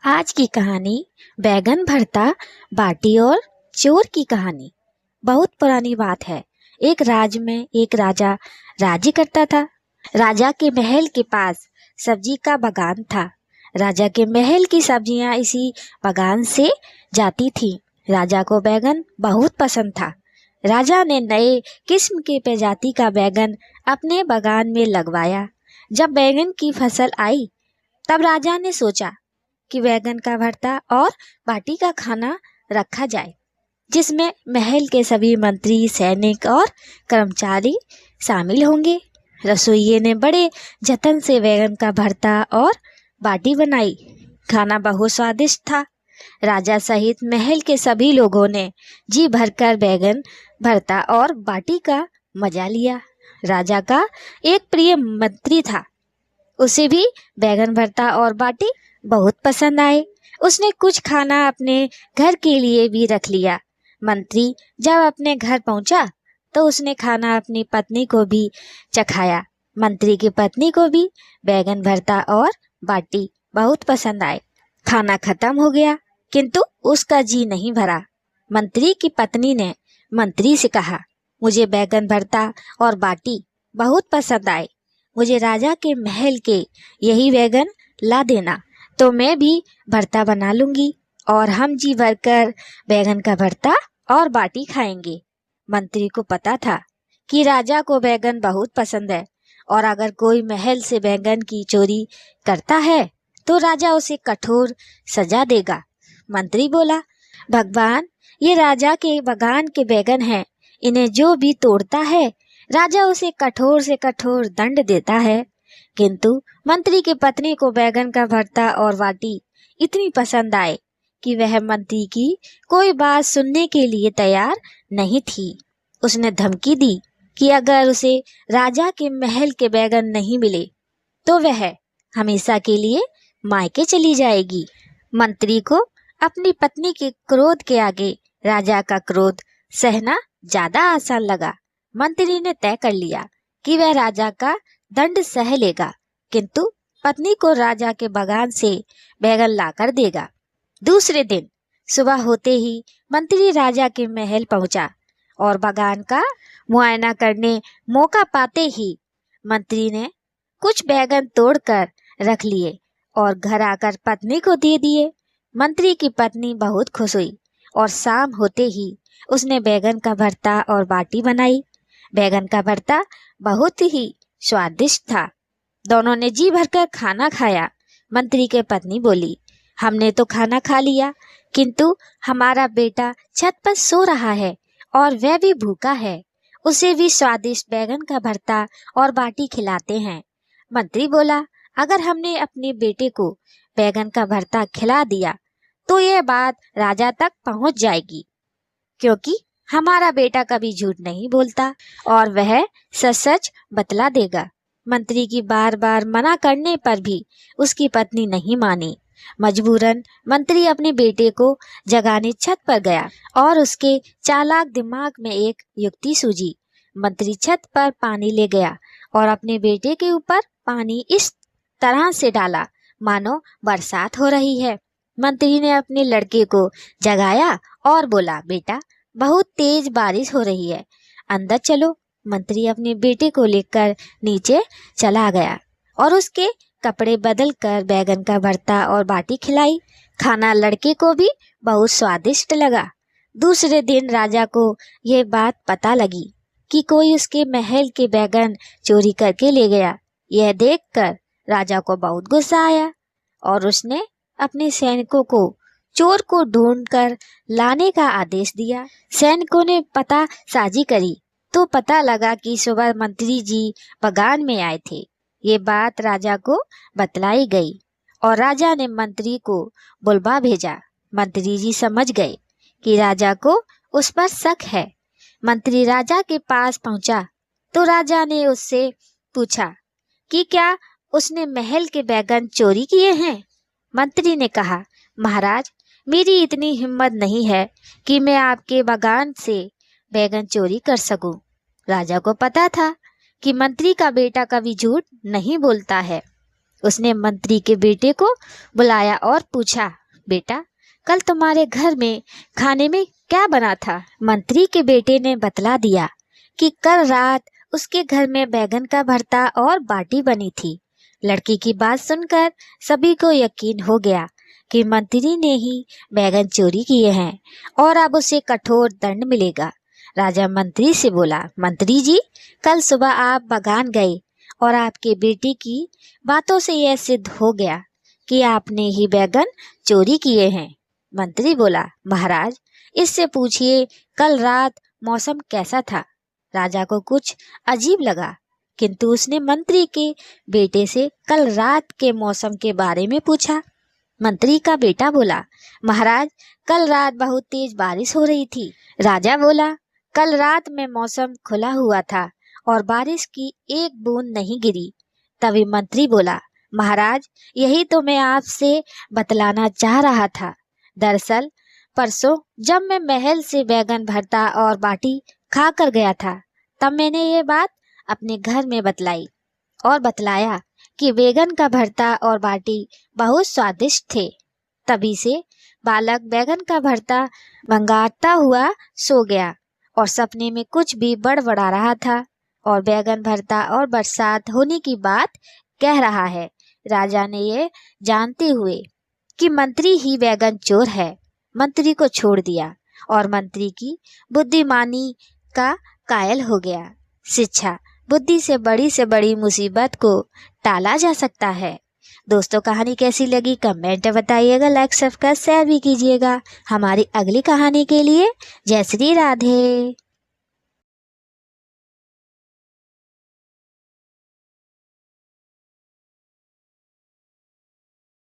आज की कहानी बैगन भरता बाटी और चोर की कहानी। बहुत पुरानी बात है। एक राज्य में एक राजा राज्य करता था। राजा के महल के पास सब्जी का बागान था। राजा के महल की सब्जियां इसी बागान से जाती थीं। राजा को बैगन बहुत पसंद था। राजा ने नए किस्म के प्रजाति का बैगन अपने बागान में लगवाया। जब बैगन की फसल आई तब राजा ने सोचा कि बैगन का भरता और बाटी का खाना रखा जाए, जिसमें महल के सभी मंत्री, सैनिक और कर्मचारी शामिल होंगे। रसोइये ने बड़े जतन से बैगन का भरता और बाटी बनाई। खाना बहुत स्वादिष्ट था। राजा सहित महल के सभी लोगों ने जी भरकर बैगन भरता और बाटी का मजा लिया। राजा का एक प्रिय मंत्री था। उसे भी बैगन भरता और बाटी बहुत पसंद आए। उसने कुछ खाना अपने घर के लिए भी रख लिया। मंत्री जब अपने घर पहुंचा तो उसने खाना अपनी पत्नी को भी चखाया। मंत्री की पत्नी को भी बैगन भरता और बाटी बहुत पसंद आए। खाना खत्म हो गया किंतु उसका जी नहीं भरा। मंत्री की पत्नी ने मंत्री से कहा, मुझे बैगन भरता और बाटी बहुत पसंद आए। मुझे राजा के महल के यही बैगन ला देना, तो मैं भी भरता बना लूंगी और हम जी भरकर बैगन का भरता और बाटी खाएंगे। मंत्री को पता था कि राजा को बैगन बहुत पसंद है और अगर कोई महल से बैगन की चोरी करता है तो राजा उसे कठोर सजा देगा। मंत्री बोला, भगवान, ये राजा के बागान के बैगन हैं। इन्हें जो भी तोड़ता है राजा उसे कठोर से कठोर दंड देता है। किंतु मंत्री की पत्नी को बैगन का भरता और बाटी इतनी पसंद आए कि वह मंत्री की कोई बात सुनने के लिए तैयार नहीं थी। उसने धमकी दी कि अगर उसे राजा के महल के बैगन नहीं मिले तो वह हमेशा के लिए मायके चली जाएगी। मंत्री को अपनी पत्नी के क्रोध के आगे राजा का क्रोध सहना ज्यादा आसान लगा। मंत्री ने तय कर लिया कि वह राजा का दंड सह लेगा, किंतु पत्नी को राजा के बागान से बैगन लाकर देगा। दूसरे दिन सुबह होते ही मंत्री राजा के महल पहुंचा और बागान का मुआयना करने मौका पाते ही मंत्री ने कुछ बैगन तोड़कर रख लिए और घर आकर पत्नी को दे दिए। मंत्री की पत्नी बहुत खुश हुई और शाम होते ही उसने बैगन का भरता और बाटी बनाई। बैगन का भरता बहुत ही स्वादिष्ट था। दोनों ने जी भरकर खाना खाया। मंत्री के पत्नी बोली, हमने तो खाना खा लिया किंतु हमारा बेटा छत पर सो रहा है और वह भी भूखा है। उसे भी स्वादिष्ट बैगन का भरता और बाटी खिलाते हैं। मंत्री बोला, अगर हमने अपने बेटे को बैगन का भरता खिला दिया तो यह बात राजा तक पहुंच जाएगी, क्योंकि हमारा बेटा कभी झूठ नहीं बोलता और वह सच सच बतला देगा। मंत्री की बार बार मना करने पर भी उसकी पत्नी नहीं मानी। मजबूरन मंत्री अपने बेटे को जगाने छत पर गया और उसके चालाक दिमाग में एक युक्ति सूझी। मंत्री छत पर पानी ले गया और अपने बेटे के ऊपर पानी इस तरह से डाला मानो बरसात हो रही है। मंत्री ने अपने लड़के को जगाया और बोला, बेटा, बहुत तेज बारिश हो रही है, अंदर चलो। मंत्री अपने बेटे को लेकर नीचे चला गया और उसके कपड़े बदल कर बैगन का भरता और बाटी खिलाई। खाना लड़के को भी बहुत स्वादिष्ट लगा। दूसरे दिन राजा को यह बात पता लगी कि कोई उसके महल के बैगन चोरी करके ले गया। यह देखकर राजा को बहुत गुस्सा आया और उसने अपने सैनिकों को चोर को ढूंढकर लाने का आदेश दिया। सैनिकों ने पता साजी करी तो पता लगा कि सुबह मंत्री जी बागान में आए थे। ये बात राजा को बतलाई गई और राजा ने मंत्री को बुलवा भेजा। मंत्री जी समझ गए कि राजा को उस पर शक है। मंत्री राजा के पास पहुंचा तो राजा ने उससे पूछा कि क्या उसने महल के बैगन चोरी किए हैं। मंत्री ने कहा, महाराज, मेरी इतनी हिम्मत नहीं है कि मैं आपके बागान से बैगन चोरी कर सकूं। राजा को पता था कि मंत्री का बेटा कभी झूठ नहीं बोलता है। उसने मंत्री के बेटे को बुलाया और पूछा, बेटा कल तुम्हारे घर में खाने में क्या बना था? मंत्री के बेटे ने बतला दिया कि कल रात उसके घर में बैगन का भरता और बाटी बनी थी। लड़की की बात सुनकर सभी को यकीन हो गया कि मंत्री ने ही बैगन चोरी किए हैं और अब उसे कठोर दंड मिलेगा। राजा मंत्री से बोला, मंत्री जी, कल सुबह आप बगान गए और आपके बेटे की बातों से यह सिद्ध हो गया कि आपने ही बैगन चोरी किए हैं। मंत्री बोला, महाराज इससे पूछिए कल रात मौसम कैसा था? राजा को कुछ अजीब लगा, किंतु उसने मंत्री के बेटे से कल रात के मौसम के बारे में पूछा। मंत्री का बेटा बोला, महाराज कल रात बहुत तेज बारिश हो रही थी। राजा बोला, कल रात में मौसम खुला हुआ था और बारिश की एक बूंद नहीं गिरी। तभी मंत्री बोला, महाराज यही तो मैं आपसे बतलाना चाह रहा था। दरअसल परसों जब मैं महल से बैगन भरता और बाटी खा कर गया था, तब मैंने ये बात अपने घर में बतलाई और बतलाया कि बैगन का भरता और बाटी बहुत स्वादिष्ट थे। तभी से बालक बैगन का भरता मंगाता हुआ सो गया और सपने में कुछ भी बड़बड़ा रहा था और बैगन भरता और बरसात होने की बात कह रहा है। राजा ने ये जानते हुए कि मंत्री ही बैगन चोर है, मंत्री को छोड़ दिया और मंत्री की बुद्धिमानी का कायल हो गया। शिक्षा, बुद्धि से बड़ी मुसीबत को टाला जा सकता है। दोस्तों कहानी कैसी लगी कमेंट बताइएगा, लाइक सब्सक्राइब शेयर भी कीजिएगा। हमारी अगली कहानी के लिए जय श्री राधे।